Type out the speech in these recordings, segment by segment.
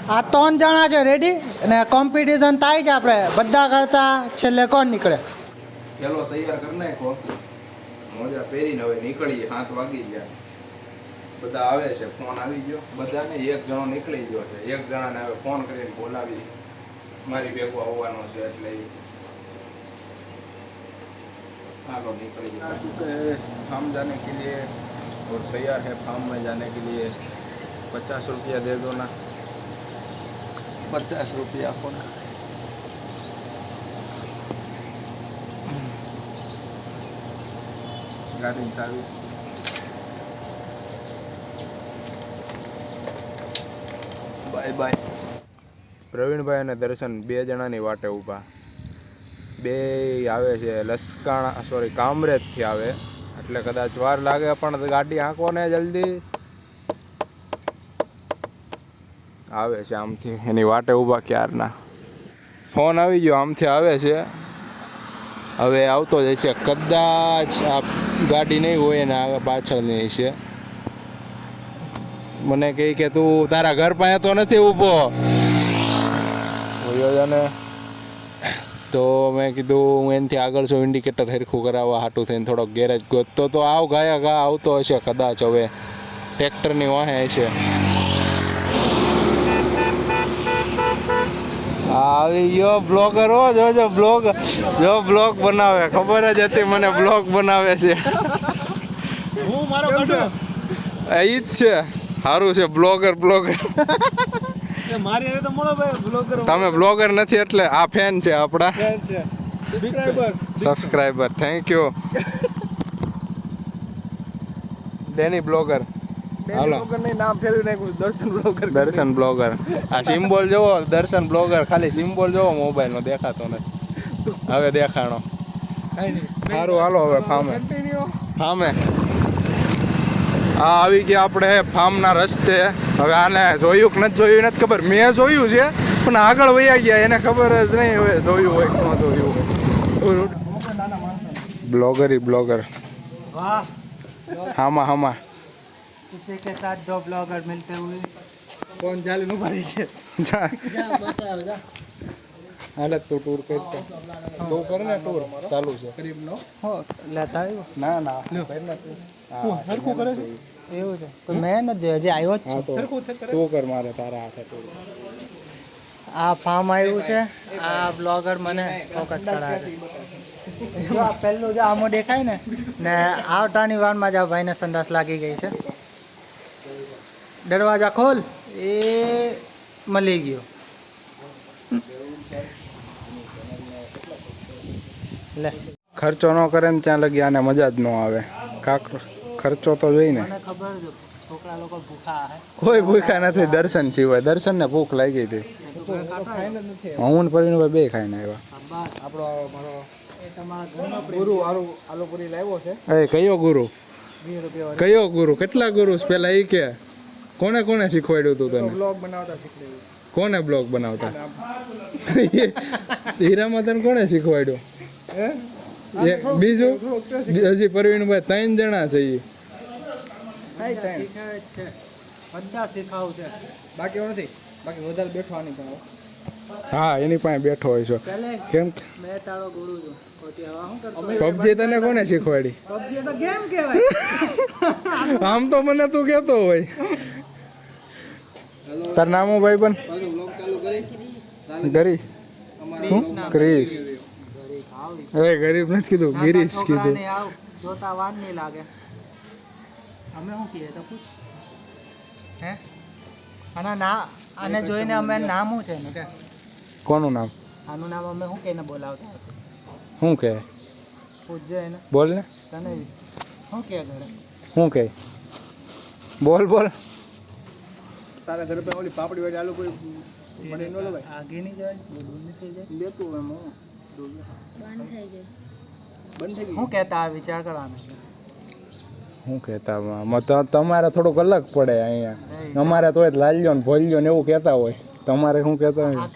આ 3 જણા છે રેડી અને કોમ્પિટિશન થાય છે આપણે બધા કરતા છેલ્લે કોણ નીકળે પેલો તૈયાર કરી નાખો મોજા પહેરીને હવે નીકળીએ 7 વાગી ગયા બધા આવે છે ફોન આવી ગયો બધાને એક જણો નીકળી ગયો છે એક જણાને હવે ફોન કરીને બોલાવી મારી ભેગો આવવાનો છે એટલે हालो निकल गया फार्म जाने के लिए और तैयार है फार्म में जाने के लिए 50 रुपया दे दो ना 50 रुपया आपको ना गाड़ी चालू बाय बाय प्रवीण भाई અને દર્શન બે જણાની વાટે ઊભા બે આવે છે લસકાણા સોરી કામરેજથી આવે એટલે કદાચ વાર લાગે પણ ગાડી હાંકો ને જલ્દી આવે છે આમથી એની વાટે ઊભા ક્યારના ફોન આવી ગયો આમથી આવે છે હવે આવતો જ છે કદાચ આ ગાડી નહીં હોય ને આગળ પાછળની છે મને કહે કે તું તારા ઘર પાસે તો નથી ઊભો ને તો મેં કીધું હું એનાથી આગળ છું ઇન્ડિકેટર સરખું કરાવવા હાટું થઈને થોડોક ગેરેજ ગોતતો તો આવ ગાયા ગા આવતો હશે કદાચ હવે ટ્રેક્ટરની વાહે હશે આવી ગયો બ્લોગર હો જોજો બ્લોગ જો બ્લોગ બનાવે ખબર જ હતી મને બ્લોગ બનાવે છે હું મારો કાઢો એ જ છે સારું છે બ્લોગર મારી તો મળો ભાઈ બ્લોગર તમે બ્લોગર નથી એટલે આ ફેન છે આપડા subscriber thank you Danny blogger હાલો નામ ફેરવી નાખ્યું દર્શન બ્લોગર આ સિમ્બોલ જોવો દર્શન બ્લોગર ખાલી સિમ્બોલ જોવો મોબાઈલ નો દેખાતો નથી હવે દેખાણો સારું હાલો હવે ફામે આ આવી ગયા આપણે ફાર્મના રસ્તે હવે આને જોયું કે નથી જોયું નથી ખબર મેં જોયું છે પણ આગળ વયા ગયા એને ખબર જ નહીં હવે જોયું હોય ન જોયું હોય બ્લોગર વાહ હામાં किसी के साथ दो ब्लॉगर मिलते हुए कौन जाली नु भरी के जा बताओ जा હાલત તો ટૂર કરતો તો કરે ને ટૂર ચાલુ છે करीब नो हो लेता है ના પહેલા તું હરખું કરે છે એવું છે તો મેં ન જે આવ્યો જ તું કર મારે તારા હાથે ટૂર આ ફાર્મ આવ્યું છે આ બ્લોગર મને ફોકસ કરાવે છે આ પહેલું જે આમો દેખાય ને આવતાની વારમાં જ આ ભાઈને સંડાસ લાગી ગઈ છે દરવાજા ખોલ એ મળી ગયો લે ખર્ચો ન કરે ને ત્યાં લગી આને મજા જ ન આવે કાક ખર્ચો તો જોઈ ને મને ખબર છે છોકરા લોકો ભૂખા હે કોઈ ભૂખા નથી દર્શન સિવાય દર્શનને ભૂખ લાગી હતી હું પ્રવીણભાઈ બે ખાઈને આવ્યા આપણો મારો એ તમારા ઘરનો ગુરુ આલુ પૂરી લાવ્યો છે એ કયો ગુરુ 20 રૂપિયા કયો ગુરુ કેટલા ગુરુ પેલા એ કે કોને શીખવાડ્યું તું તને બ્લોગ બનાવતા શીખવાડ્યું કોને બ્લોગ બનાવતા હીરામાં તને કોને શીખવાડ્યું બીજું હજી પ્રવીણભાઈ 3 જણા છે બધા શીખાવું છે બાકી એવું નથી બાકી વધારે બેઠવાની પણ હા એની પાસે બેઠો હોય છો કેમ મેં તારો ગુરુ છું ખોટી હવા હું કરતો પબજી તને કોને શીખવાડી પબજી તો ગેમ કહેવાય આમ તો મને તું કહેતો હોય તાર નામ હું ભાઈ બન ગરીશ ક્રિશ હવે ગરીબ નથી કીધું ગિરીશ કીધું જોતા વાર નહીં લાગે અમે શું કહીએ તો પૂછ હે આને જોઈને અમે નામ શું છે ને કે કોનું નામ આનું નામ અમે શું કહીને બોલાવતા હશે શું કહે પૂછજો એને બોલ ને તને શું કહે ઘરે શું કહે બોલ તારા ઘરે पे ઓલી પાપડી વાળી આલુ કોઈ મને ન લો ભાઈ આગે નહીં જાય દૂર નહીં થઈ જાય લેતું એમ બંધ થઈ ગઈ શું કહેતા વિચાર કરવાનો શું કહેતા તમારે થોડુંક અલગ પડે અહીંયા અમારે તો લાલ્યો ને ભોલ્યો ને એવું કહેતા હોય તમારે શું કહેતા હોય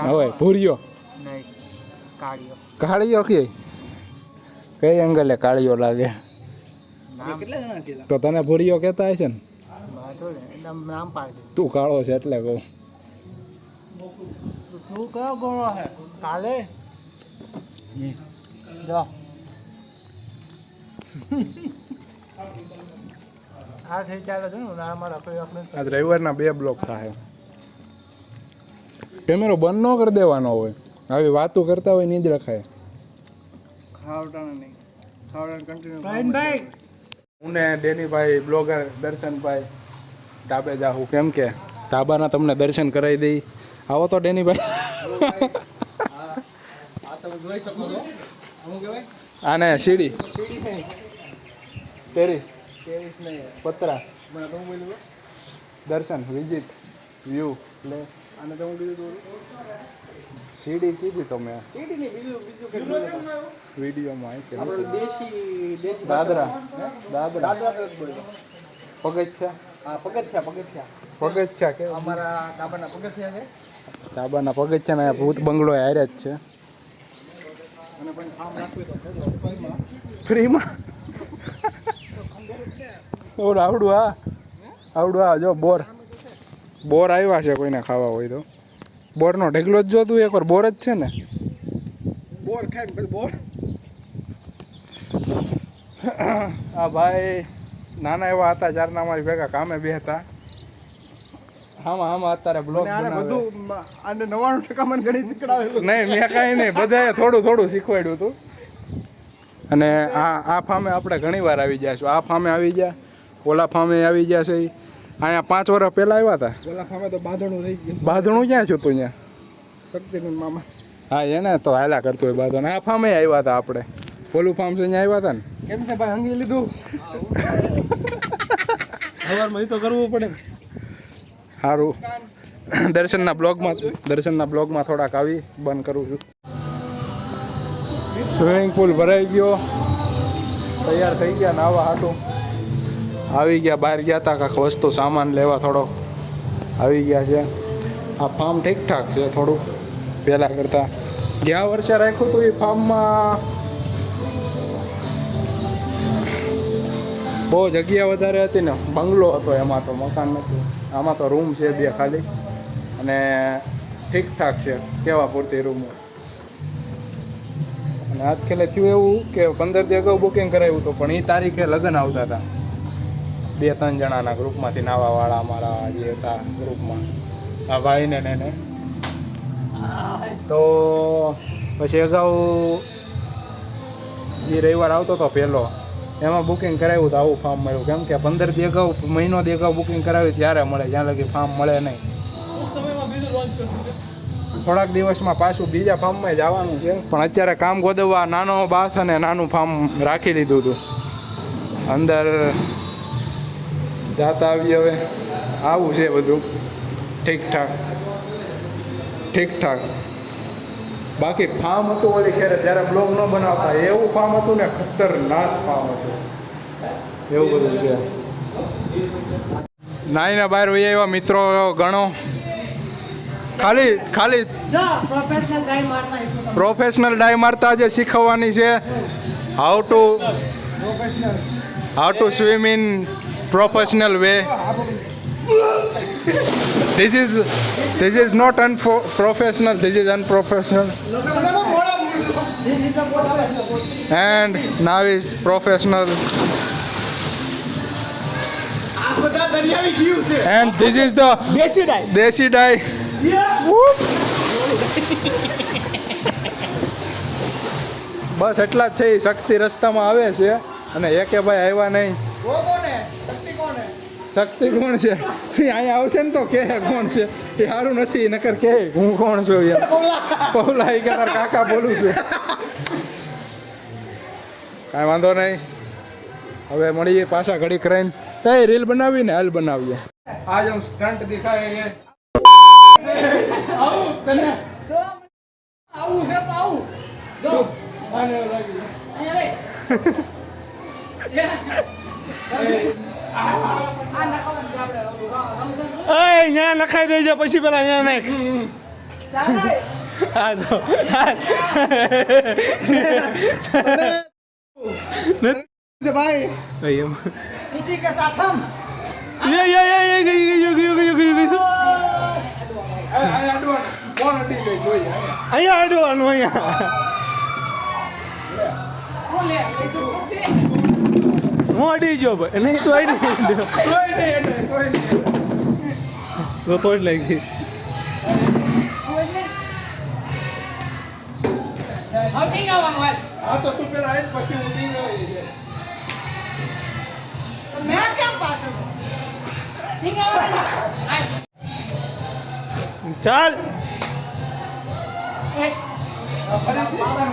હવે ભૂર્યો નહીં કાળિયો કઈ એંગલે કાળિયો લાગે તો તને ભૂરિયો કહેતા હશે ને વાંધો ને એકદમ નામ પાડી તું કાળો છે એટલે કહું. તું કયો ગોળો હે કાલે જો આ થઈ ચાલે છે ને ના મારા કોઈ અખને આજ રવિવારના 2 બ્લોક થાય. કેમેરો બંધ ન કરી દેવાનો હોય, આવી વાતો કરતા હોય નીંદ રખાય. ખાવટાણા નહીં ખાવટાણા કન્ટિન્યુ ભાઈ હું ને ડેનીભાઈ બ્લોગર દર્શનભાઈ ધાબે જાઉં, કેમ કે ધાબાના તમને દર્શન કરાવી દઈ. આવો તો ડેનીભાઈ. આ તમે જોઈ શકો છો શું કહેવાય આને સીડી સીડી નહીં ટેરિસ નહીં પતરા મને તો હું બોલ્યું દર્શન વિઝિટ વ્યૂ પ્લેસ આને તો હું કીધું સીડી કીધી તો મેં સીડી નહીં બીજું કેટલું વિડીયોમાં આવી છે. આપણે દેશી દાદરા દાદરા દાદરા તરફ બોલ્યો પગથિયા હા પગથિયા પગથિયા કે અમારા ધાબાના પગથિયા છે ધાબાના પગથિયાના ભૂત બંગલો હારે જ છે. અને પણ કામ રાખવું તો ફ્રીમાં આવડું હા જો બોર આવ્યા છે કોઈને ખાવા હોય તો. બોરનો ઢગલો જ જોતું એકવાર બોર જ છે ને. બોર ખાય પછી બોર આ ભાઈ નાના એવા હતા ચારના અમારી ભેગા કામે બેહતા. આમાં અત્યારે બ્લોગ બધું આને 99% મને ઘણી શીખડાવેલું નહીં મેં કાંઈ નહીં, બધાએ થોડું શીખવાડ્યું હતું. અને આ ફામે આપણે ઘણી વાર આવી ગયા છું. આ ફામે આવી ગયા, ઓલા ફામે આવી ગયા છે. અહીંયા 5 વર્ષ પહેલા આવ્યા હતા. ઓલા ફામે તો બાંધણું થઈ ગયું. બાંધણું ક્યાં છું તું ત્યાં? શક્તિનું મામા હા એને તો હાલા કરતું હોય બાંધણ. આ ફામે આવ્યા હતા આપણે, ઓલું ફાર્મ છે અહીંયા આવ્યા હતા ને. કેમ છે ભાઈ હંગી લીધું સવારમાં તો કરવું પડે. સારું, દર્શનના બ્લોગમાં થોડાક આવી બંધ કરું છું. સ્વિમિંગ પુલ ભરાઈ ગયો, તૈયાર થઈ ગયા નાવા હાટું. આવી ગયા, બહાર ગયા હતા કાંઈક વસ્તુ સામાન લેવા, થોડો આવી ગયા છે. આ ફાર્મ ઠીકઠાક છે થોડું પહેલાં કરતાં. ગયા વર્ષે રાખ્યું હતું એ ફાર્મમાં બહુ જગ્યા વધારે હતી ને, બંગલો હતો એમાં, તો મકાન નથી. આમાં તો રૂમ છે 2 ખાલી, અને ઠીકઠાક છે કેવા પૂરતી રૂમ. અને આજ ખેલે થયું એવું કે 15 દી અગાઉ બુકિંગ કરાવ્યું હતું, પણ એ તારીખે લગ્ન આવતા હતા 2-3 જણાના ગ્રુપમાંથી, નાવાવાળા અમારા જે હતા ગ્રુપમાં, આ ભાઈને ને તો પછી અગાઉ જે રવિવાર આવતો હતો પહેલો, એમાં બુકિંગ કરાવ્યું તો આવું ફાર્મ મળ્યું. કેમ કે 15 દી અગાઉ, મહિનો દી અગાઉ બુકિંગ કરાવ્યું ત્યારે મળે, જ્યાં લગી ફાર્મ મળે નહીં. થોડાક દિવસમાં પાછું બીજા ફાર્મમાં જવાનું છે, પણ અત્યારે કામ ગોદવવા નાનો બાથ અને નાનું ફાર્મ રાખી લીધું હતું. અંદર જાતા આવી, હવે આવું છે બધું ઠીકઠાક. બાકી ફાર્મ હતું ઓલી ખેરે જ્યારે બ્લોગ ન બનાવતા એવું ફાર્મ હતું ને, ખતરનાક ફાર્મ હતું. એવું બધું છે. નાઈના બહાર વહી આવ્યા મિત્રો ગણો. ખાલી પ્રોફેશનલ ડાય મારતા જે શીખવવાની છે, how to swim in professional way. This is not unprofessional. This is unprofessional. And now is professional. And this is the Desi dye. બસ એટલા જ છે. શક્તિ રસ્તામાં આવે છે અને એકે ભાઈ આવ્યા નહીં. શક્તિ કોણ છે? અહીંયા આવશે ને તો કે કોણ છે એ સારું નથી, નકર કે હું કોણ છું યાર. પૌલા કે તાર કાકા બોલું છું. કાંઈ વાંધો નહીં, હવે મળીએ પાછા ઘડીક રહીને. કઈ રીલ બનાવીને હાલ બનાવીએ. આજ હમ સ્ટન્ટ દિખાએંગે. આવું છે તો આવું જો આને લાગી અહીંયા નખાઈ દેજો, પછી પેલા અહીંયા નાખ. હા તો ભાઈ किसी के साथ हम અહીંયા અડવાનું અહીંયા હું અડી ગયો ભાઈ નહીં તો તો જ લાગી હા તો તું પેલા આજ પછી હું ટીંગાવી દે મેં કેમ પાછળ ચાલ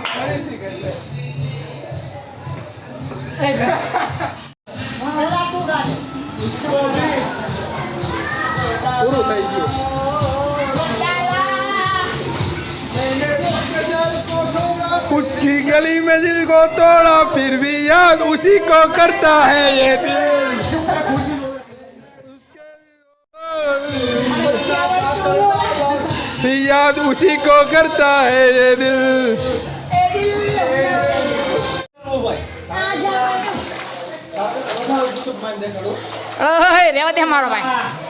ફરીથી કરી લે પૂરું થઈ ગયું उसकी गली में दिल को तोड़ा फिर भी याद उसी को करता है ये दिल फिर याद उसी को करता है ये दिल રેવા દે મારો ભાઈ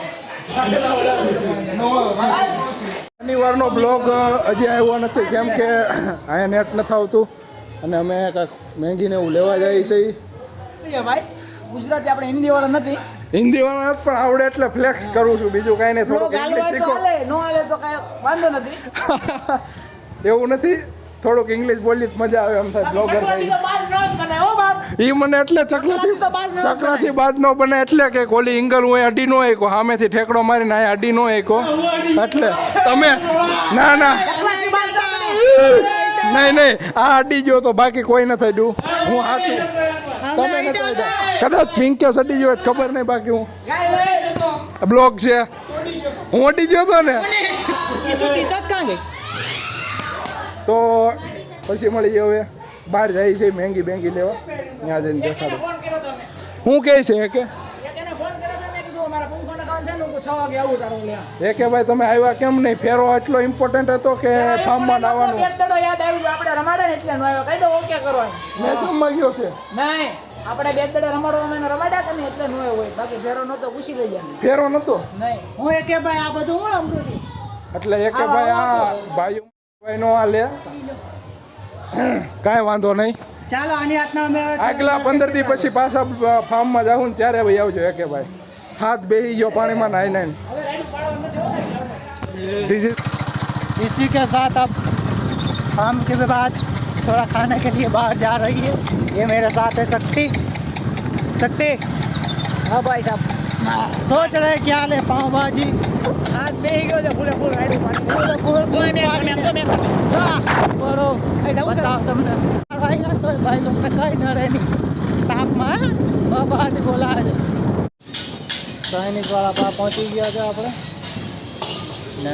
શનિવારનો બ્લોગ હજી આવ્યો નથી કેમ કે અહીંયા નેટ નથી આવતું અને અમે કાંઈક મેંગીને એવું લેવા જઈએ છીએ ભાઈ ગુજરાતી આપણે હિન્દી વાળા નથી હિન્દી વાળા પણ આવડે એટલે ફ્લેક્સ કરું છું બીજું કાંઈ નહીં થોડુંક ઇંગ્લિશ શીખો નો હાલે તો કાંઈ વાંધો નથી એવું નથી થોડુંક ઇંગ્લિશ બોલી તો મજા આવે એમ થાય બ્લોગર થાય ઈ મને એટલે ચકલાથી બાદ નો બને એટલે કે કોલી ઇંગલ હું અડી નો એકો સામેથી ઠેકડો મારીને અહીંયા અડી નો એકો એટલે તમે ના નહીં આ અડી ગયો તો બાકી કોઈ ન થઈ દઉં હું હાથું તમે ન થઈ કદાચ પિંકેશ અડી ગયો ખબર નહીં બાકી હું બ્લોગ છે હું અડી ગયો તો ને તો પછી મળી હવે બહાર જાય છે મેંગી બેંગી લેવા ત્યાં જઈને દેખાડો હું કહે છે કે એ કે ભાઈ તમે આવ્યા કેમ નહીં ફેરો એટલો ઇમ્પોર્ટન્ટ હતો કે ફાર્મમાં આવવાનું મેં જમવા ગયો છે આપણે બે દડે રમાડવા મેં રમાડ્યા કે નહીં એટલે નો હોય બાકી ફેરો નતો પૂછી લઈ જાય ફેરો નતો નહીં હું એકે ભાઈ આ બધું હું સમજુ છું એટલે એકે ભાઈ આ ભાઈઓ ભાઈનો આ લે કાંઈ વાંધો નહીં ચાલો આની હાથના અમે આગલા 15 દી પછી પાછા ફાર્મમાં જાઉં ને ત્યારે ભાઈ આવજો એકે ભાઈ હાથ બેસી ગયો પાણીમાં નાઈ નાઈને इसी के साथ अब शाम के बाद थोड़ा खाने के लिए बाहर जा रही है ये मेरे साथ है शक्ति हाँ भाई साहब सोच रहे क्या ले पाव भाजी आज બે ગયો છે ફૂલે ફૂલ રાઈડ બોલો બતાવો તમને ભાઈ ના તો ભાઈ લોકો કઈ નડે નહીં તાપમાં બાબા બોલાવે છે સૈનિક વાળા પા પહોંચી ગયા છે આપણે ને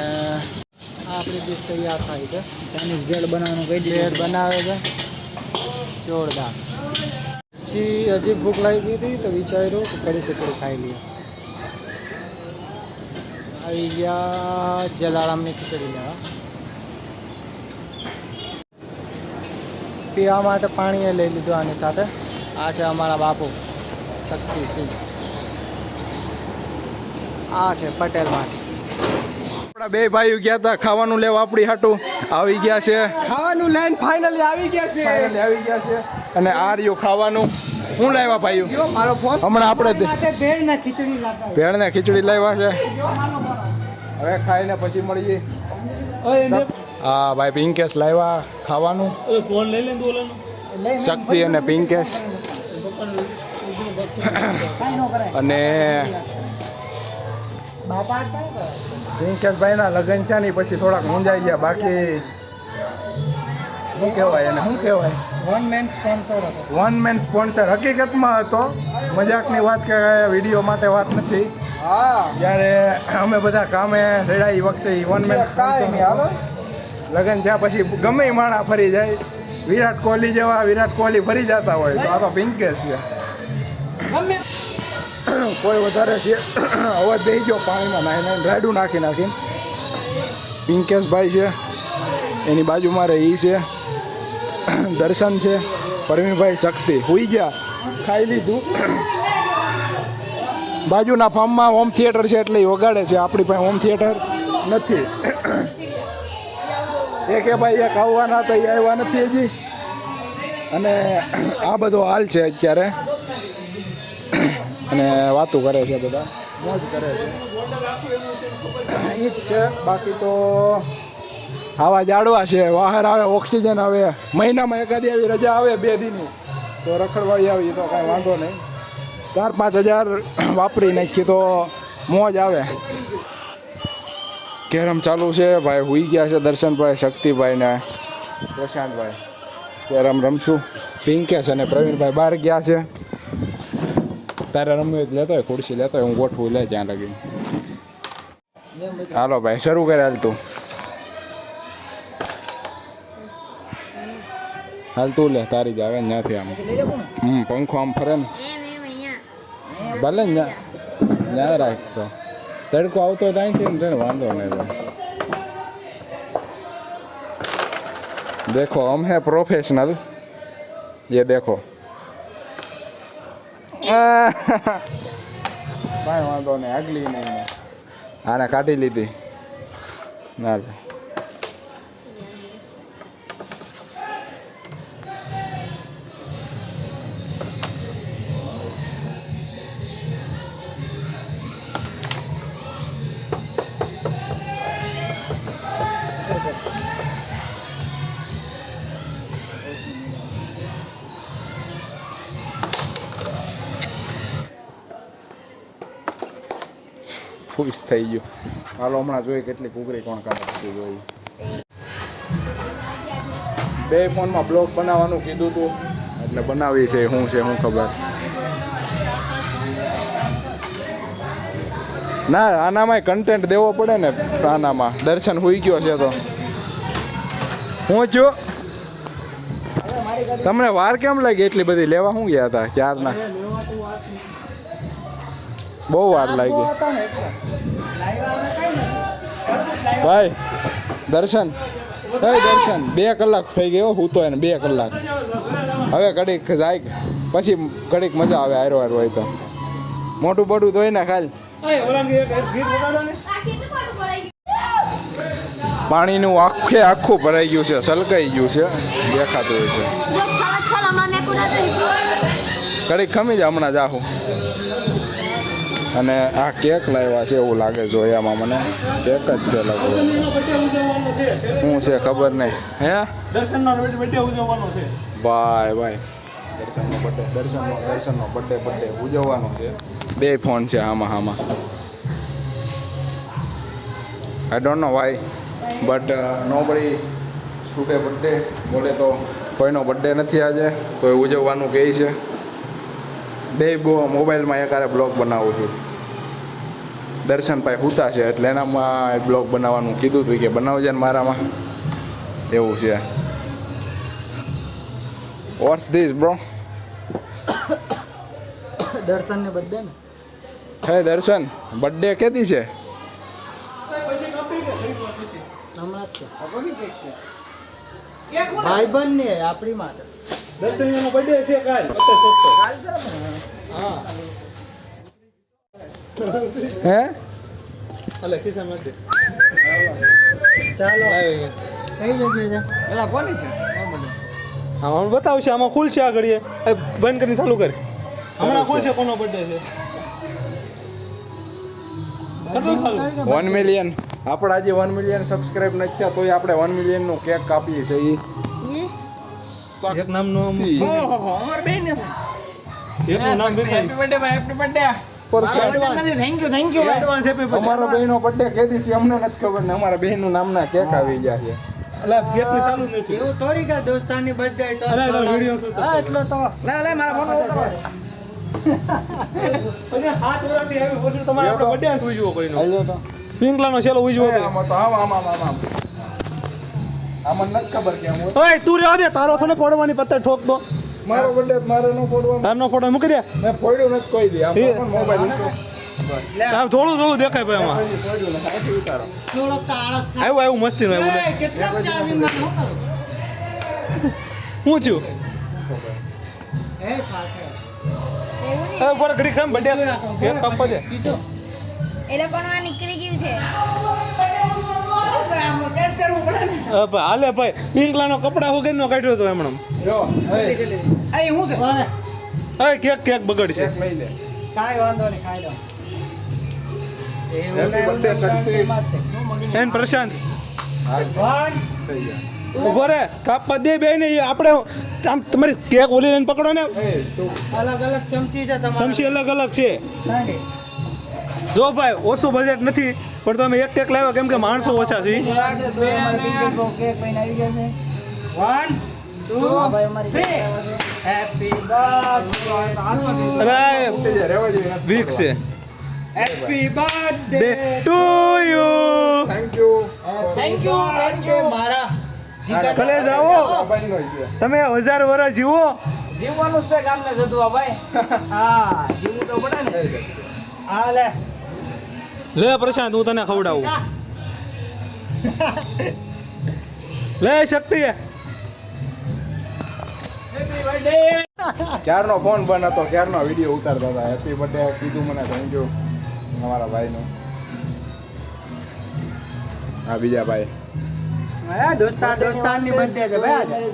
આપણી ડીશ તૈયાર થાય છે ચાઇનીઝ ભેળ બનાવવાનું કહી દીધું ભેળ બનાવે છે જોરદાર પછી હજી ભૂખ લાગી હતી તો વિચાર્યું કે કઢી ખીચડી ખાઈ લઈએ આવી ગયા જલારામની ખીચડી લેવા પીવા માટે પાણી લઈ લીધું આની સાથે આ છે અમારા બાપુ શક્તિસિંહ આ છે પટેલમાંથી આપણા બે ભાઈઓ ગયા હતા ખાવાનું લેવા આપણી હાટું આવી ગયા છે ખાવાનું લઈને ફાઇનલી આવી ગયા છે અને આ રહ્યું ખાવાનું શું લાવ્યા ભાઈઓ મારો ફોન હમણાં આપણે ભેળને ખીચડી લાવ્યા ભેળને ખીચડી લાવ્યા છે હવે ખાઈને પછી મળીએ હા ભાઈ પિંકેશ લાવ્યા ખાવાનું ફોન લઈ લે શક્તિ અને પિંકેશ અને પિંકેશભાઈના લગ્ન થયા ની પછી થોડાક મૂંઝાઈ ગયા બાકી શું કહેવાય એને શું કહેવાય વન મેન સ્પોન્સર હકીકતમાં હતો મજાકની વાત કે વિડીયો માટે વાત નથી જ્યારે અમે બધા કામે ચડ્યા એ વખતે વન મેન સ્પોન્સર લગ્ન થયા પછી ગમે એ માણા ફરી જાય વિરાટ કોહલી ફરી જતા હોય તો આ તો પિંકેશ છે કોઈ વધારે છે અવાજ દઈ ગયો પાણીમાં નાઈને રાયડું નાખીને પિંકેશભાઈ છે એની બાજુમાં રહે એ છે દર્શન છે પરવીનભાઈ શક્તિ હુઈ ગયા ખાઈ લીધું બાજુના ફાર્મમાં હોમ થિયેટર છે એટલે ઈ વગાડે છે. આપણી પાસે હોમ થિયેટર નથી. એક ભાઈ એક આવવાના હતા, એ આવ્યા નથી હજી. અને આ બધો હાલ છે અત્યારે. અને વાતું કરે છે બધા, મોજ કરે છે. એ જ છે. બાકી તો આવા જાડવા છે, બહાર આવે ઓક્સિજન આવે, મહિનામાં એકાદી આવી રજા આવે 2 દિનની તો રખડવાળી આવી તો કાંઈ વાંધો નહીં. 4-5 હજાર વાપરી નાખીએ તો મોજ આવે. કેરમ ચાલુ છે, ભાઈ હુઈ ગયા છે દર્શનભાઈ, શક્તિભાઈ ને પ્રશાંતભાઈ. કેરમ રમશું. પિંકેશ અને પ્રવીણભાઈ બહાર ગયા છે. તારે રમવું લેતો હોય, ખુરશી લેતો હોય, હું ગોઠવું લે ત્યાં લગી. હાલો ભાઈ શરૂ કરે. હાલ તું હાલ તું લે, તારી જ આવે ને ત્યાંથી આમ પંખો આમ ફરે ને ભલે ને ત્યાં રાખતો. તડકો આવતો હોય ત્યાંથી ને વાંધો નહીં ભાઈ. देखो हम है प्रोफेशनल, ये देखो. કાંઈ વાંધો નહીં, આગલી નહીં. આને કાઢી લીધી ના લે. ખુશ થઈ ગયું. હાલો હમણાં જોઈએ કેટલી કુકરી કોણ કાઢે પછી જોઈએ. 2 ફોનમાં બ્લોગ બનાવવાનું કીધું હતું એટલે બનાવી છે. શું છે શું ખબર ના. આનામાં કન્ટેન્ટ દેવો પડે ને. આનામાં દર્શન હોઈ ગયો છે તો હું છું. તમને વાર કેમ લાગી એટલી બધી લેવા? શું ગયા હતા ક્યારના? બહુ વાર લાગી ભાઈ. દર્શન દર્શન 2 કલાક થઈ ગયો હું તો એને 2 કલાક. હવે ઘડીક જાય પછી ઘડીક મજા આવે. હારો હોય તો મોટું બોટું ધોઈ ના ખાલી. પાણીનું આખું ભરાઈ ગયું છે, સલકાઈ ગયું છે, દેખાતું હોય છે. ઘડીક ખમી જા, હમણાં જાહું. અને આ કેક લાવ્યા છે એવું લાગે જોયામાં મને. કેક જ છે લગભગ. શું છે ખબર નહીં. હે દર્શનનો બર્થડે ઉજવવાનો છે ભાઈ. દર્શનનો બર્થડે ઉજવવાનો છે. 2 ફોન છે આમાં. I don't know why but nobody today birthday બોલે તો કોઈનો બર્થડે નથી આજે તો એ ઉજવવાનું કહે છે. 2 મોબાઈલમાં એકારે બ્લોગ બનાવું છું. દર્શનભાઈ હુતા છે એટલે એનામાં બ્લોગ બનાવવાનું કીધું હતું કે બનાવજે ને મારામાં. એવું છે. What's this bro? દર્શનની બર્થડે ને. હે દર્શન બર્થડે કેદી છે? ભાઈબંધ ને આપણી માટે. દર્શનનો બર્થડે છે કાલ. હા હે અલે ખિસ્સામાં દે. ચાલો કઈ જગ્યાએ છે? પેલા કોની છે? આમાં બતાવશે. આમાં ખુલ છે આગળ. બંધ કરીને ચાલુ કરે. હમણાં ખુલ છે કોનો બર્થડે છે. કરતો ચાલુ. 1 મિલિયન. આપણે આજે 1 મિલિયન સબસ્ક્રાઇબ નથી થયા તોય આપણે 1 મિલિયનનું કેક કાપીએ છીએ. એક નામનો અમાર બેન છે. એકનું નામ દેખાય. હેપી બર્થડે ભાઈ, happy birthday. Thank you. Advance happy birthday. અમારો બહેનો બર્થડે કેદી છે અમને નથી ખબર ને અમારા બહેનનું નામના કેક આવી ગયા છે. અલા કેક ની ચાલુ નથી. એવું થોડી કે દોસ્તારની બર્થડે તો અરે વિડિયો તો હા એટલો તો લે મારા ફોન પછી 7 વર્ષથી આવી વસ્તુ તમારે આપણે બર્થડે આંત ઉજવો કોઈનો. આજો તો પિંકલાનો છેલ્લો ઉજવો તો આમાં તો આમાં નથી ખબર કે આમ ઓય તું રહેવા દે. તારો થોને ફોડવાની પત્તા ઠોક દો. મારો બર્થડે મારે નો ફોડવાનો. તારનો ફોટો મૂકી દે. મેં ફોડ્યું નથી કોઈ દી. આમ પણ મોબાઈલ છે. આમ થોડું દેખાય ભાઈ આમાં. ફોડ્યું નથી. આથી ઉતારો. થોડોક તો આળસ થાય. આવ્યું મસ્તી નો આવ્યું. કેટલા ચાર્જિંગમાં શું કરું? હું થયું? એ પાકે એવું ઉપર ઘડી ખામ બડ્યા કેક કાપવા દે એ લોકોનું આ નીકળી ગયું છે. હાલે ભાઈ પિંકલાનો કપડા વગરનો કાઢ્યો તો એમણે કેક કેક બગડશે કાંઈ વાંધો નહીં, ખાઈ લો. હેપી બર્થડે શક્તિ એન પ્રશાંત ઉભો રે કાપવા દે બે ને આપણે આમ તમારી કેક ઓલી લઈને પકડો ને અલગ અલગ ચમચી છે તમારે. સમસી અલગ અલગ છે જો ભાઈ ઓછું બજેટ નથી પણ તમે એક કેક લાવ્યો કેમ કે માણસો ઓછા છે 1 2 3 હેપી બર્થડે વીક છે happy birthday day to you thank you મારા કલે જાઓ તમે 1000 વર્ષ જીવો જીવવાનું છે ગામને જતું ભાઈ. હા જીવવું તો પડે ને. હા લે લે પ્રશાંત હું તને ખવડાવું લે શક્તિ હેપી બર્થડે. ક્યારનો ફોન બંધ હતો ક્યારનો વિડીયો ઉતારતા હતા હેપી બર્થડે કીધું મને થેન્ક યુ અમારા ભાઈનું હા બીજા ભાઈ દોસ્તારની બર્થડે છે ભાઈ આજે.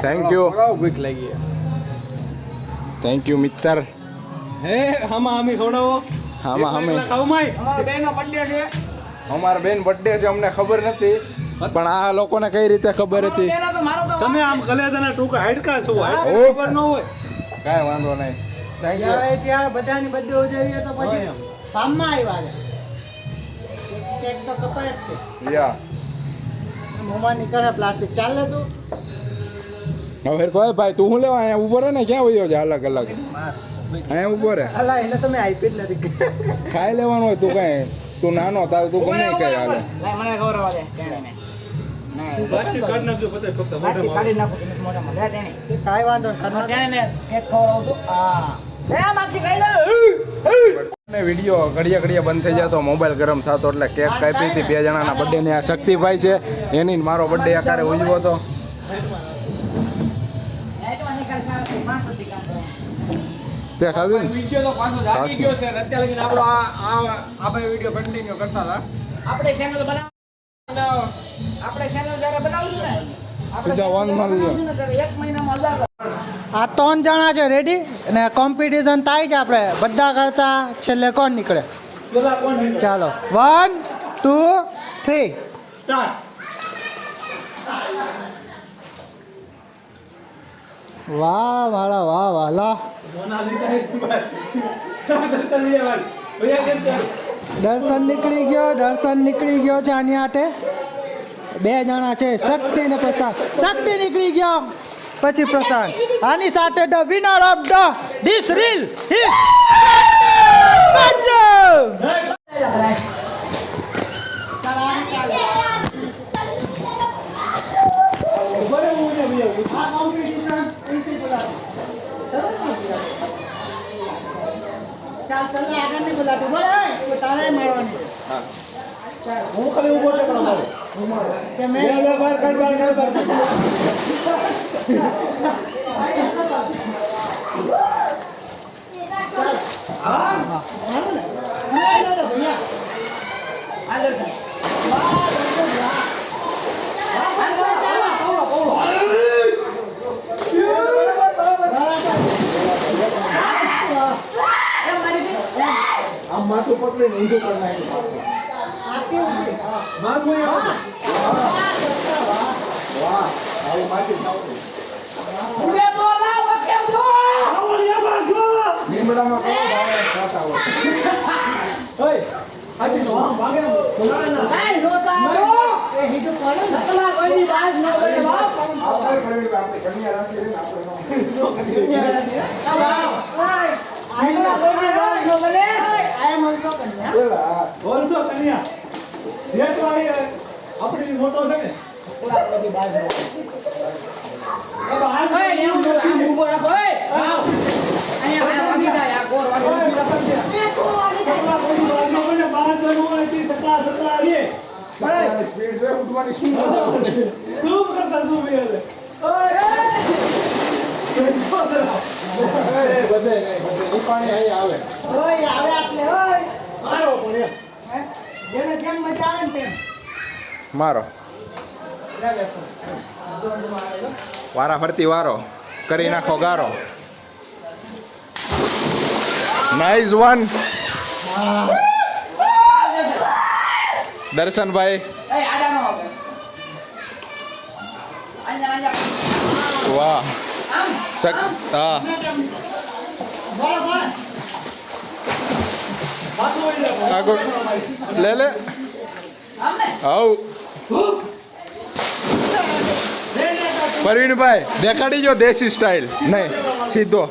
થેન્ક યુ ભૂખ લાગી થેન્ક યુ મિત્ર હે હમા હમી ખવડાવો હમા હમી ખાવ માય અમારો બેનો બર્થડે છે. અમારા બેન બર્થડે છે અમને ખબર નથી પણ આ લોકોને કઈ રીતે ખબર હતી બેનો તો મારો તો તમે આમ કલેજાના ટૂંકા હાડકા છો ખબર ન હોય કાંઈ વાંધો નહીં થેન્ક યુ જ્યારે ત્યાં બધાની બર્થડે ઉજવીએ તો પછી કામમાં આવ્યા છે. કેક તો કપાય જ છે. યા મોમાં નીકળે પ્લાસ્ટિક. ચાલે તું હવે કોઈ ભાઈ તું હું લેવા અહીંયા ઉભો રહે ને ક્યાં વયો છે અલગ અલગ અહીંયા ઉભો રહે અલા એને તમે આપી જ નથી. ખાઈ લેવાનું હોય તું કઈ તું નાનો તાર તું ગમે કઈ હાલે મને ખબર આવે તેને પ્લાસ્ટિક કાઢ નાખજો પતે ફક્ત પ્લાસ્ટિક કાઢી નાખો તમે મોઢામાં. લે તેને કાઈ વાંધો નહીં. તેને કેક ખવડાવું છું. હા લે આ માગતી ખાઈ લે. વિડીયો ઘડિયા ઘડિયા બંધ થઈ જતો મોબાઈલ ગરમ થતો એટલે કેક કાપી હતી 2 જણાના બર્થડે ને આ શક્તિભાઈ છે એની મારો બર્થડે આકારે ઉજવો હતો તે ખાધું ને વિડિયો તો પાછો જાગી ગયો છે. અત્યારે લગીને આપણો આપણે વિડિયો કન્ટિન્યુ કરતા હતા. આપણે ચેનલ જ્યારે બનાવશું ને સીધા વાન મારી દો. એક મહિનામાં 1000. આ 3 જણા છે રેડી અને કોમ્પિટિશન થાય છે આપણે બધા કરતા છેલ્લે કોણ નીકળે ચાલો 1 2 3 વાહ મારા વાહ વાલા દર્શન નીકળી ગયો છે આની હાથે 2 જણા છે શક્તિ ને પ્રશાંત. શક્તિ નીકળી ગયો પછી પ્રશાંત. આની સાથે the winner of the this reel is હું ખાલી ઉભો છે પણ મારે બાર કાઢ આમ માથું પકડીને ઊંધું કરી નાખ્યું માથું વાહ આવું માથું લીમડામાં કેવો ભાવે ખાતા હોય ઓય આજી નો વાગે આપણે કન્યા રાશિ ને ઓલસો કન્યા રેટ વાળી આપણી મોટો છે ને સ્પીડ છે ઉઠવાની શું કરતા શું બધે પાણી અહીંયા આવે. ઓય આવે આટલે ઓય મારો પણ હે જેને જેમ મજા આવે ને તેમ મારો વારા ફરતી વારો કરી નાખો ગારો. Nice one Darshanbhai. વાહ હા આગળ લે લે આવ પરવીનભાઈ દેખાડી જો દેશી સ્ટાઇલ નહીં સીધો.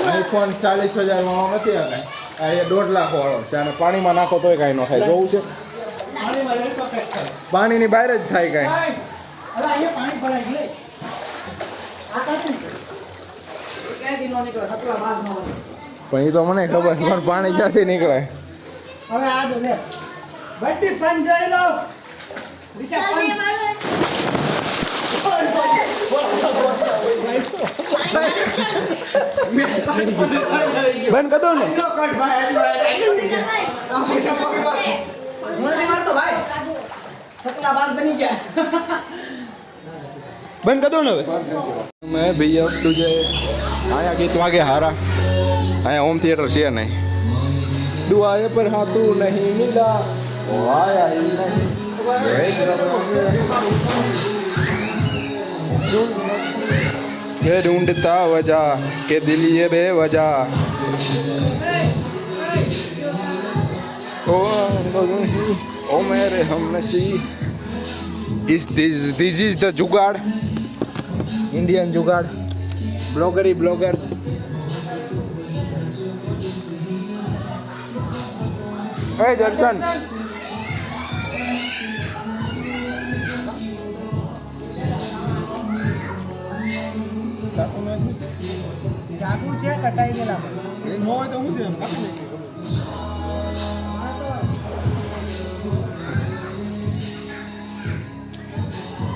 આઈફોન 40,000 વાળો નથી આવે. આ 1.5 લાખ વાળો છે અને પાણીમાં નાખો તોય કાંઈ ન થાય. જોવું છે પાણીની બહાર જ થાય કાંઈ. પણ એ તો મને ખબર પણ પાણી ક્યાંથી નીકળે. હવે આ દો લે બટ્ટી પંચ જોઈ લો વિચાર બંધ કરી દો ને. બંધ કરી દો ને હવે. મેં ભૈયા તુજે આયા ગીત વાગે હારા. અહીંયા હોમ થિયેટર છે નહીં. दुआएं पर हाथों नहीं मिला वो आया ही नहीं. ये ढूंढता वजह के दिल ये बेवजह ओ मेरे हमनशी this is the जुगाड़ इंडियन जुगाड़ ब्लॉगर Hey Darshan. જાગુ છે કટાઈ ગયેલા નો હોય તો હું છે કાપી નાખી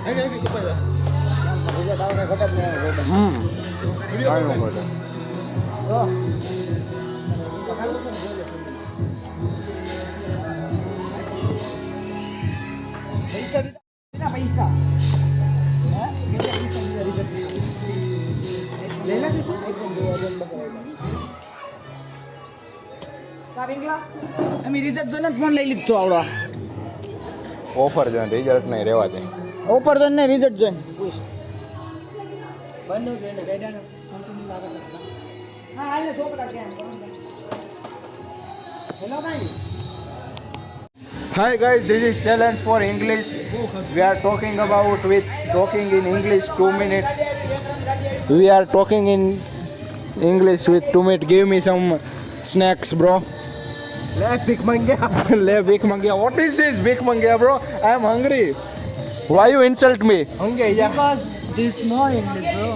એ કપાઈ બીજા દાવને ઘટક ને વિડિયો કાઈ નો ઘટે જો પૈસા અમે રિઝલ્ટ જોઈને જ ફોન લઈ લીધો આવડો ઓફર જોઈને રિઝલ્ટ નહીં રહેવા દે. ઓફર જોઈને રિઝલ્ટ જોઈને Hi guys, this is challenge for English. We are talking in English 2 minutes. We are talking in English with 2 minutes. Give me some snacks, bro. લે ભીખ માંગ્યા Le Big Mangia. What is this Big Mangia, bro? I am hungry. Why you insult me? હંગે yeah because this no English bro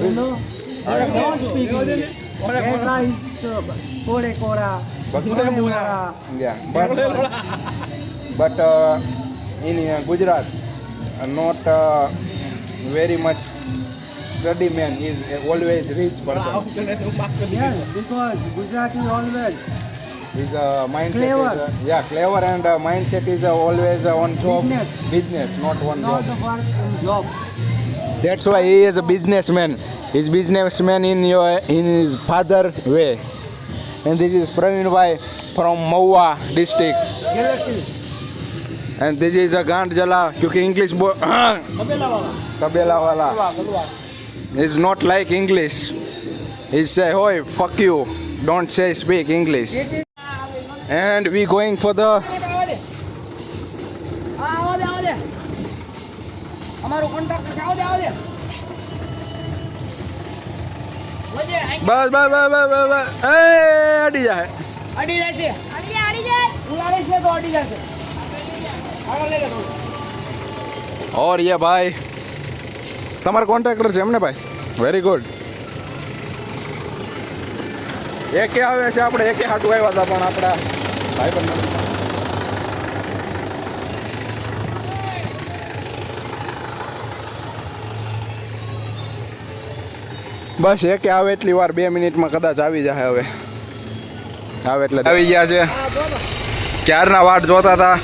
you know I don't speak English Kerala is pore kora Yeah, but in Gujarat, not very much study man is always rich person. yes because Gujarati always His mindset Clever. is clever and mindset is always on job business, not on not job. the work in job That's why he is a businessman. He's businessman in his father way. And this is Praveen Bhai from Maua district. Galaxy And this is a Gandjala क्योंकि English Kabela wala तबेला वाला Galwa is not like English. He say, "Hoy, fuck you. Don't say speak English." And we going for the આવડે અમારો contact છે આવડે બસ બસ બસ બસ બસ એ અડી જાય અડી જશે અડી જાય ઉલાડીશ ને તો અડી જશે આગળ લઈ લે और ये भाई તમારો કોન્ટ્રાક્ટર છે એમને ભાઈ વેરી ગુડ. એકે આવે છે, આપણે એકે હાટું આવ્યા હતા પણ આપણા ભાઈબંધ બસ એકે આવે એટલી વાર 2 મિનિટમાં કદાચ આવી જાય. હવે આવે એટલે આવી ગયા છે. ક્યારના વાટ જોતા હતા,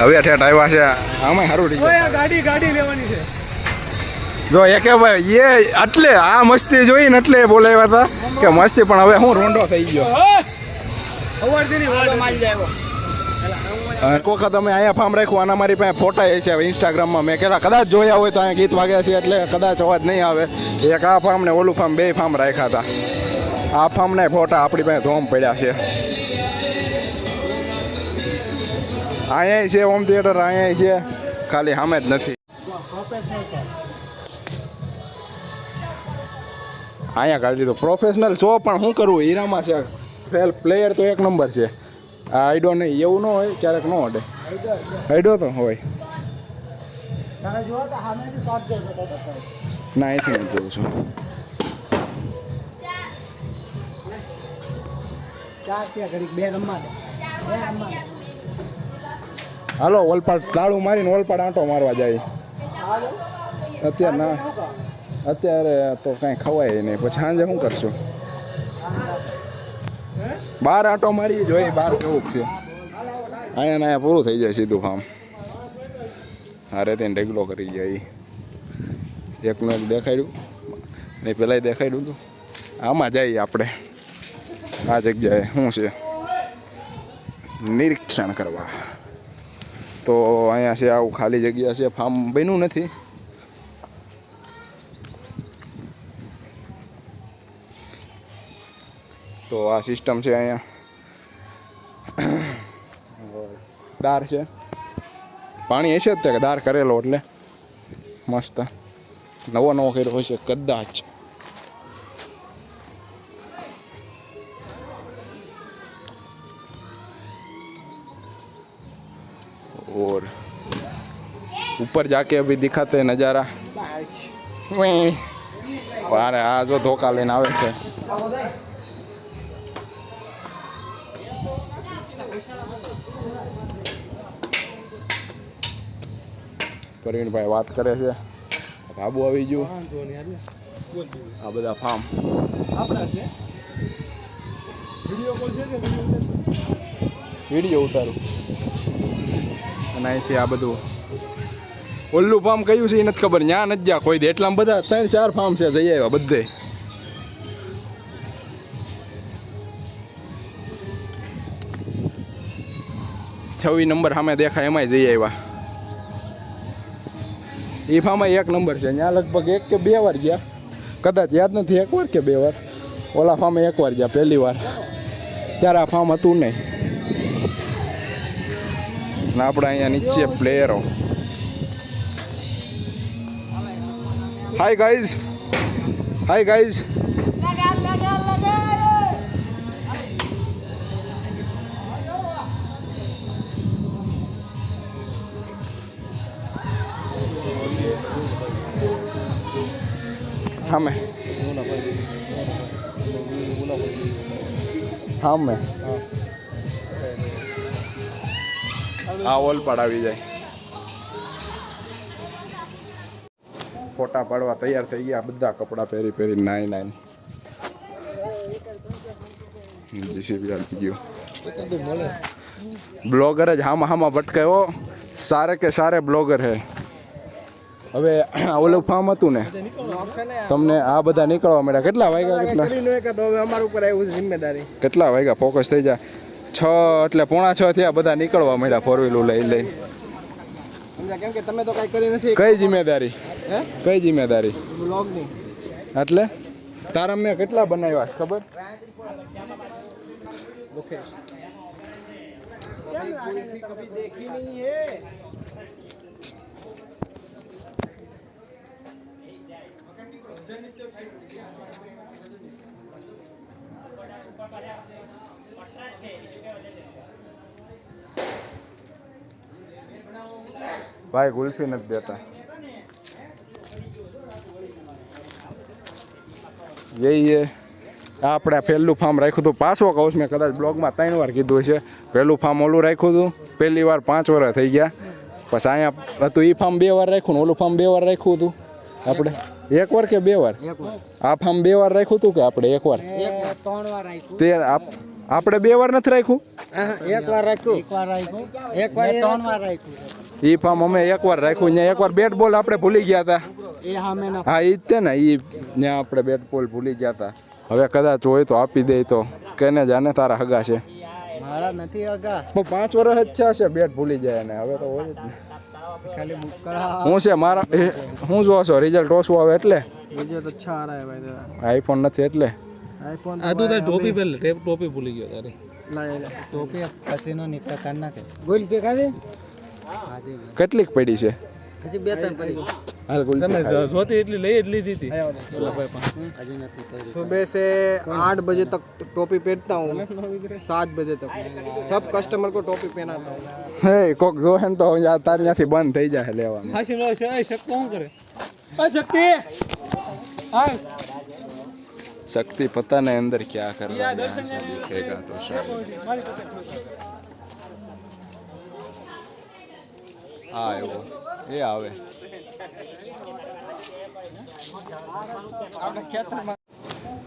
હવે ઠેઠ આવ્યા છે. આમાં સારું થઈ જાય. ગાડી લેવાની છે. જો એકે ભાઈ એ એટલે આ મસ્તી જોઈને એટલે બોલાવ્યા હતા કે મસ્તી, પણ હવે હું રોંડો થઈ ગયો. એક વખત અમે અહીંયા ફાર્મ રાખ્યું, આના મારી પાસે ફોટા છે હવે ઇન્સ્ટાગ્રામમાં. મેં કહેલા કદાચ જોયા હોય તો અહીંયા ગીત વાગ્યા છે એટલે કદાચ અવાજ નહીં આવે. એક આ ફાર્મ ને ઓલું ફાર્મ, 2 ફાર્મ રાખ્યા હતા. આ ફાર્મના ફોટા આપણી પાસે ધોમ પડ્યા છે. અહીંયા છે હોમ થિયેટર, અહીંયા છે, ખાલી સામે જ નથી. અહીંયા કાઢી દીધો પ્રોફેશનલ શો, પણ શું કરવું, હીરામાં છે. ફેલ પ્લેયર તો 1 નંબર છે. આ આઈડો નહીં એવું ન હોય, ક્યારેક ન અડે. આઈડો તો હોય ના, અહીંથી હું જોઉં છું. હાલો ઓલપાડ તાળું મારીને ઓલપાડ આંટો મારવા જાય. અત્યારે ના, અત્યારે તો કાંઈ ખવાય નહીં, પછી સાંજે શું કરશું? બહાર આંટો મારી જોઈએ, બહાર કેવું છે. અહીંયા ને અહીંયા પૂરું થઈ જાય સીધું ફાર્મ. હારે તેને ઢગલો કરી જાય. એકનું એક દેખાડ્યું નહીં, પહેલાં દેખાડ્યું હતું. આમાં જઈએ આપણે, આ જગ્યાએ શું છે નિરીક્ષણ કરવા. તો અહીંયા છે આવું ખાલી જગ્યા છે, ફાર્મ બન્યું નથી. તો આ સિસ્ટમ છે. અહીંયા દાર છે, પાણી હશે જ તે દાર કરેલો એટલે મસ્ત નવો કર્યો હશે કદાચ. और ऊपर जाके अभी दिखाते हैं नज़ारा. अरे आ जो धोखा लेने आवे છે. પ્રવીણભાઈ વાત કરે છે. બાબુ આવી ગયું. આ બધા ફાર્મ આપણા છે. વિડીયો કોલ છે કે વિડીયો ઉતારું. અને અહીંથી આ બધું ઓલું ફાર્મ કયું છે એ નથી ખબર, ત્યાં નથી જ્યાં કોઈ દે. એટલામાં બધા 3-4 ફાર્મ છે, જઈ આવ્યા બધે. 26 નંબર સામે દેખાય એમાંય જઈ આવ્યા. એ ફાર્મ 1 નંબર છે, ત્યાં લગભગ 1 કે 2 વાર ગયા, કદાચ યાદ નથી, 1 વાર કે 2 વાર. ઓલા ફાર્મે 1 વાર ગયા, પહેલી વાર. ત્યારે આ ફાર્મ હતું નહીં. ને આપણે અહીંયા નીચે પ્લેયરો. Hi guys, hi guys. હમે હમે આ ઓલપાડ આવી જાય. ફોટા પાડવા તૈયાર થઈ ગયા, બધા કપડાં પહેરી નાઈ. જીસીબી આવી ગયું. બ્લોગર જ હામાં ભટકાયો. સારે કે સારે બ્લોગર હે. હવે ઓલું ફાર્મ હતું ને, તમને આ બધા નીકળવા મળ્યા. કેટલા વાગ્યા? અમારા ઉપર આવ્યું છે જિમ્મેદારી. કેટલા વાગ્યા? ફોકસ થઈ જાય. 6 એટલે 5:45 થયા, બધા નીકળવા મળ્યા 4 વ્હીલું લઈ. કેમ કે તમે તો કઈ કરી નથી. કઈ જિમ્મેદારી? કઈ જિમ્મેદારી? બ્લોગની. એટલે તારા મેં કેટલા બનાવ્યા છે ખબર? कभी देखी नहीं है. ભાઈ ગુલ્ફી નથી દેતા. જઈએ આપણે પહેલું ફાર્મ રાખ્યું હતું પાછો કહું છું મેં કદાચ બ્લોગમાં 3 વાર કીધું છે પહેલું ફાર્મ ઓલું રાખ્યું હતું પહેલી વાર 5 વર્ષ થઈ ગયા પછી અહીંયા હતું એ ફાર્મ 2 વાર રાખ્યું ને ઓલું ફાર્મ 2 વાર રાખ્યું હતું આપણે 1 વાર કે 2 વાર આ ફાર્મ 2 વાર રાખ્યું હતું કે આપણે 1 વાર 3 વાર રાખ્યું તે આપણે 2 વાર નથી રાખ્યું 1 વાર રાખ્યું 1 વાર રાખ્યું 1 વાર 3 વાર રાખ્યું એ ફાર્મ અમે 1 વાર રાખ્યું ત્યાં 1 વાર બેટ બોલ આપણે ભૂલી ગયા હતા એ સામેના હા એ જ તે ને એ ત્યાં આપણે બેટ બોલ ભૂલી ગયા હતા હવે કદાચ હોય તો આપી દે તો કેને જાને તારા હગા છે મારા નથી અગા 5 વર્ષ જ થયા છે બેટ ભૂલી જાય ને હવે તો હોય જ ને ખાલી બુક કરા હું છે મારા હું જોવો છો રિઝલ્ટ ઓછું આવે એટલે रिजल्ट अच्छा आ रहा है भाई तेरा આઈફોન નથી એટલે आईफोन આ તું તારી ટોપી પહેલે ટોપી ભૂલી ગયો તારી लाएगा ટોપી પસીનો નીકળતા કાઢ નાખે ગોલ પે કાઢે હા દે કેટલીક પડી છે હજી 2-3 પડી હાલ ગોલ તમે જોતી એટલી લઈ એટલી દીધી હજી નથી કરી सुबह से 8 बजे तक टोपी पहनता हूँ 7 बजे तक सब कस्टमर को टोपी पहनाता हूँ હે કોક જોહે ને તો તાર ત્યાંથી બંધ થઈ જાય લેવાનું હાશી લો છે શક્તિ શું કરે આ શક્તિ હા शक्ति पता नहीं अंदर क्या कर रहा है यहाँ से दिखेगा तो शायद वो ये आवे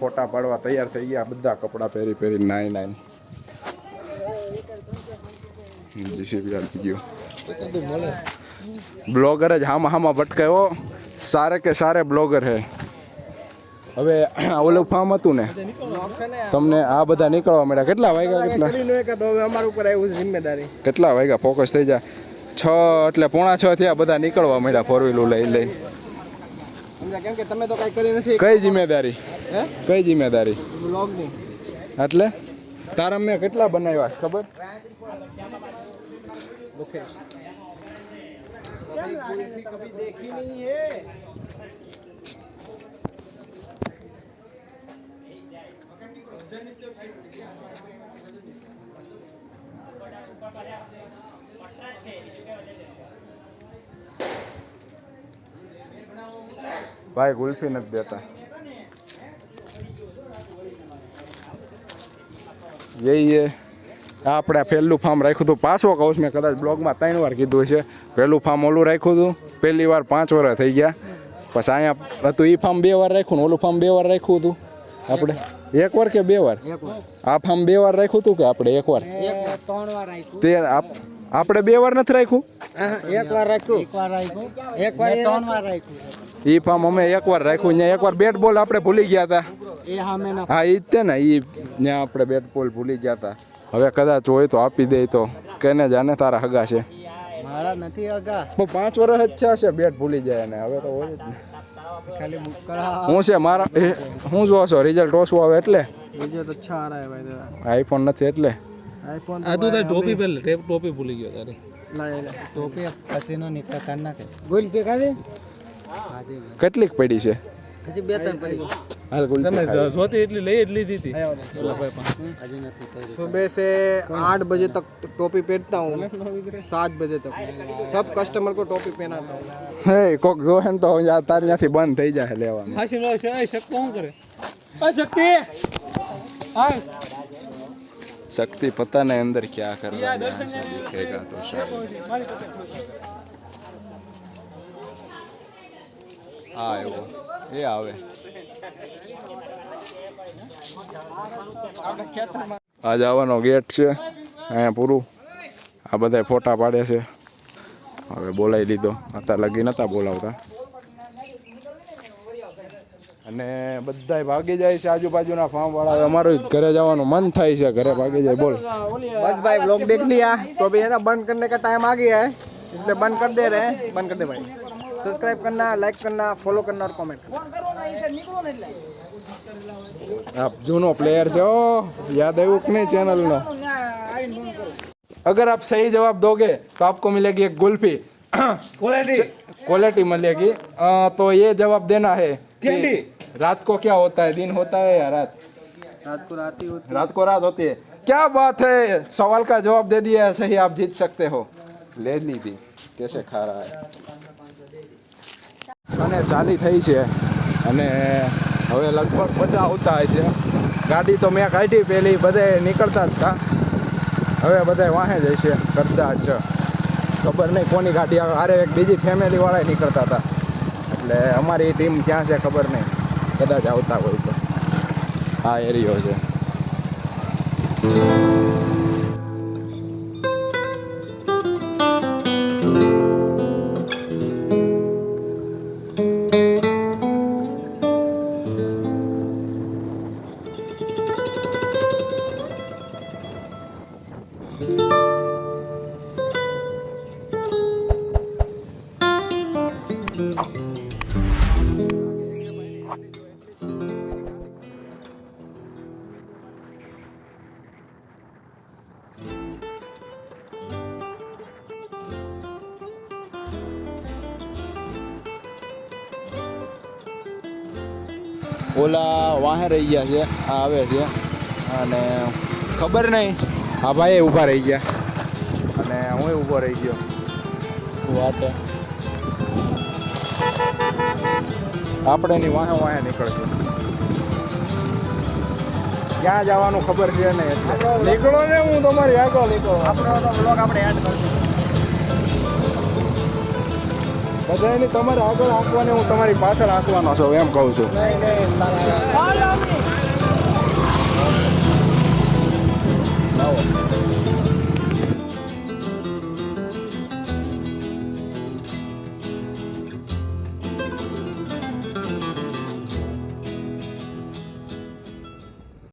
फोटा पाड़वा तैयार થઈ ગયા બધા કપડા પહેરી પહેરી નાઈ જીસીબી આવી ગયો બ્લોગર જ હામાં ભટકાયો સારે કે સારે બ્લોગર હે હવે ઓલું ફાર્મ હતું ને તમને આ બધા નીકળવા મળ્યા કેટલા વાગ્યા અમારા ઉપર આવ્યું જિમ્મેદારી કેટલા વાગ્યા ફોકસ થઈ જાય 6 એટલે 5:45 થયા બધા નીકળવા મળ્યા 4 વ્હીલ લઈ સમજા કેમ કે તમે તો કઈ કરી નથી કઈ જિમ્મેદારી હે કઈ જિમ્મેદારી બ્લોગ ની એટલે તારા મેં કેટલા બનાવ્યા છે ખબર मुकेश कभी देखी नहीं है ભાઈ ગુલ્ફી નથી દેતા જઈએ આપણે પહેલું ફાર્મ રાખ્યું હતું પાછો કહું છું મેં કદાચ બ્લોગમાં 3 વાર કીધું છે પહેલું ફાર્મ ઓલું રાખ્યું હતું પહેલી વાર 5 વર્ષ થઈ ગયા પછી અહીંયા હતું એ ફાર્મ 2 વાર રાખ્યું ને ઓલું ફાર્મ 2 વાર રાખ્યું હતું આપણે 1 વાર કે 2 વાર આ ફાર્મ 2 વાર રાખ્યું હતું કે આપણે 1 વાર 3 વાર રાખ્યું તે આપણે 2 વાર નથી રાખ્યું 1 વાર રાખ્યું 1 વાર રાખ્યું 1 વાર 3 વાર રાખ્યું એ ફાર્મ અમે 1 વાર રાખ્યું ત્યાં 1 વાર બેટ બોલ આપણે ભૂલી ગયા હતા એ સામેના હા એ જ તે ને એ ત્યાં આપણે બેટ બોલ ભૂલી ગયા હતા હવે કદાચ હોય તો આપી દે તો કેને જાને તારા હગા છે મારા નથી અગા 5 વર્ષ જ થયા છે બેટ ભૂલી જાય ને હવે તો હોય જ ને ખાલી બુક કરા હું છે મારા હું જોવો છો રિઝલ્ટ ઓછું આવે એટલે रिजल्ट अच्छा आ रहा है भाई तेरा આઈફોન નથી એટલે आईफोन આ તું તારી ટોપી પહેલે ટોપી ભૂલી ગયો તારી लाएगा ટોપી પસીનો નીકળતા કાઢ નાખે ગોલ પે કાઢે હા દે કેટલીક પડી છે હજી 2-3 પડી હાલ ગોલ તમે જોતી એટલી લઈ એટલી દીધી હજી નથી કરી सुबह से 8 बजे तक टोपी पहनता हूँ 7 बजे तक सब कस्टमर को टोपी पहनाता हूँ હે કોક જોહે ને તો તાર ત્યાંથી બંધ થઈ જાય લેવાનું હાશી લો છે શક્તિ શું કરે આ શક્તિ હા शक्ति पता नहीं अंदर क्या कर रहा है यहाँ से दिखेगा तो शायद वो ये आवे આ જવાનો ગેટ છે અહીંયા પૂરું આ બધા ફોટા પાડે છે હવે બોલાવી લીધો અત્યારે લગી નતા બોલાવતા અને બધાય ભાગી જાય છે આજુબાજુના ફાર્મ વાળા અમારું ઘરે જવાનું મન થાય છે ઘરે ભાગી જાય બોલ बस भाई व्लॉग देख लिया तो अभी है ना बंद करने का टाइम आ गया है इसलिए बंद कर दे रहे हैं बंद कर दे भाई सब्सक्राइब करना लाइक करना फॉलो करना और कमेंट करना आप जूनो प्लेयर से हो याद है वो नहीं चैनल नो अगर आप सही जवाब दोगे तो आपको मिलेगी एक गुल्फी क्वालिटी मिलेगी तो ये जवाब देना है कि रात को क्या होता है दिन होता है या रात रात को रात ही होती रात को रात होती है क्या बात है सवाल का जवाब दे दिया है सही आप जीत सकते हो ले ली थी कैसे खा रहा है અને ચાલી થઈ છે અને હવે લગભગ બધા આવતા હશે. ગાડી તો મેં કાઢી પહેલી, બધે નીકળતા જ હતા. હવે બધા વાહે જ હશે કદાચ. ખબર નહીં કોની ગાડી આવે. અરે એક બીજી ફેમિલીવાળા નીકળતા હતા. એટલે અમારી ટીમ ક્યાં છે ખબર નહીં, કદાચ આવતા હોય તો. આ એરિયો છે. ઓલા વાહે રહી ગયા છે, આ આવે છે અને ખબર નહીં. આ ભાઈ ઊભા રહી ગયા અને હું ઊભો રહી ગયો. વાત આપણે એની વાહે વાહે નીકળશું. ક્યાં જવાનું ખબર છે ને, એટલે નીકળો ને. હું તમારી આગળ નીકળો. આપણો તો બ્લોગ આપણે એડ કરશું. બધાની તમારે આગળ આંકવાની, હું તમારી પાછળ આંકવાનો છું એમ કહું છું. લાવો.